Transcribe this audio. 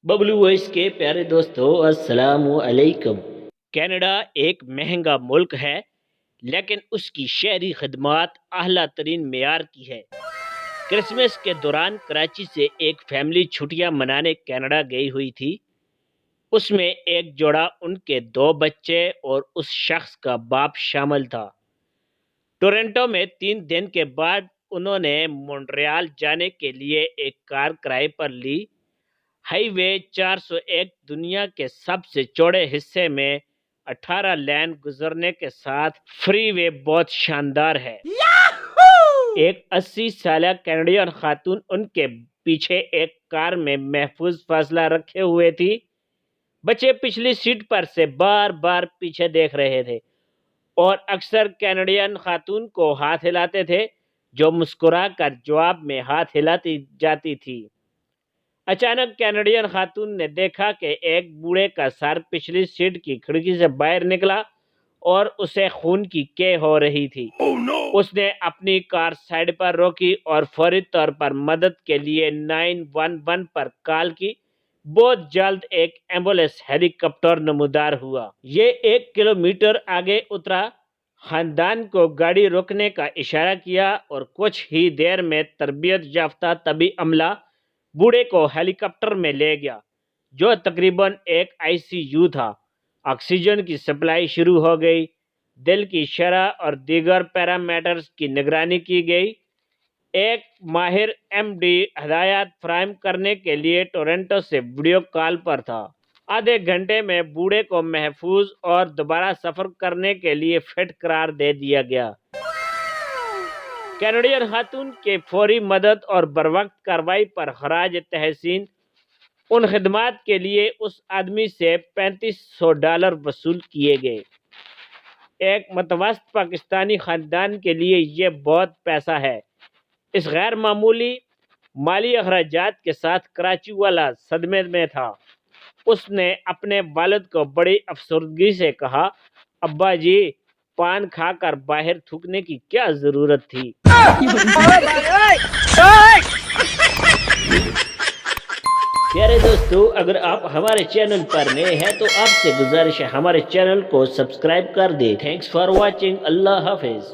Bablu voice کے پیارے دوستو السلام علیکم۔ کینیڈا ایک مہنگا ملک ہے لیکن اس کی شہری خدمات اعلیٰ ترین معیار کی ہے۔ کرسمس کے دوران کراچی سے ایک فیملی چھٹیاں منانے کینیڈا گئی ہوئی تھی۔ اس میں ایک جوڑا، ان کے 2 بچے اور اس شخص کا باپ شامل تھا۔ ٹورنٹو میں 3 دن کے بعد انہوں نے مونٹریال جانے کے لیے ایک کار کرائے پر لی۔ ہائی وے 401 دنیا کے سب سے چوڑے حصے میں 18 لین گزرنے کے ساتھ فری وے بہت شاندار ہے۔ ایک 80 سالہ کینیڈین خاتون ان کے پیچھے ایک کار میں محفوظ فاصلہ رکھے ہوئے تھی۔ بچے پچھلی سیٹ پر سے بار بار پیچھے دیکھ رہے تھے اور اکثر کینیڈین خاتون کو ہاتھ ہلاتے تھے، جو مسکرا کر جواب میں ہاتھ ہلاتی جاتی تھی۔ اچانک کینیڈین خاتون نے دیکھا کہ ایک بوڑھے کا سر پچھلی سیٹ کی کھڑکی سے باہر نکلا اور اسے خون کی کے ہو رہی تھی۔ اس نے اپنی کار سائیڈ پر روکی اور فوری طور پر مدد کے لیے 911 پر کال کی۔ بہت جلد ایک ایمبولینس ہیلی کاپٹر نمودار ہوا۔ یہ 1 کلومیٹر آگے اترا، خاندان کو گاڑی روکنے کا اشارہ کیا اور کچھ ہی دیر میں تربیت یافتہ طبی عملہ بوڑھے کو ہیلی کاپٹر میں لے گیا، جو تقریباً ایک ICU تھا۔ آکسیجن کی سپلائی شروع ہو گئی، دل کی شرح اور دیگر پیرامیٹرز کی نگرانی کی گئی۔ ایک ماہر MD ہدایات فراہم کرنے کے لیے ٹورنٹو سے ویڈیو کال پر تھا۔ آدھے گھنٹے میں بوڑھے کو محفوظ اور دوبارہ سفر کرنے کے لیے فٹ قرار دے دیا گیا۔ کینیڈین خاتون کے فوری مدد اور بروقت کارروائی پر خراج تحسین۔ ان خدمات کے لیے اس آدمی سے $3500 وصول کیے گئے۔ ایک متوسط پاکستانی خاندان کے لیے یہ بہت پیسہ ہے۔ اس غیر معمولی مالی اخراجات کے ساتھ کراچی والا صدمے میں تھا۔ اس نے اپنے والد کو بڑی افسردگی سے کہا، ابا جی، پان کھا کر باہر تھوکنے کی کیا ضرورت تھی؟ پیارے دوستو، اگر آپ ہمارے چینل پر نئے ہیں تو آپ سے گزارش ہے ہمارے چینل کو سبسکرائب کر دیں۔ Thanks for watching. اللہ حافظ۔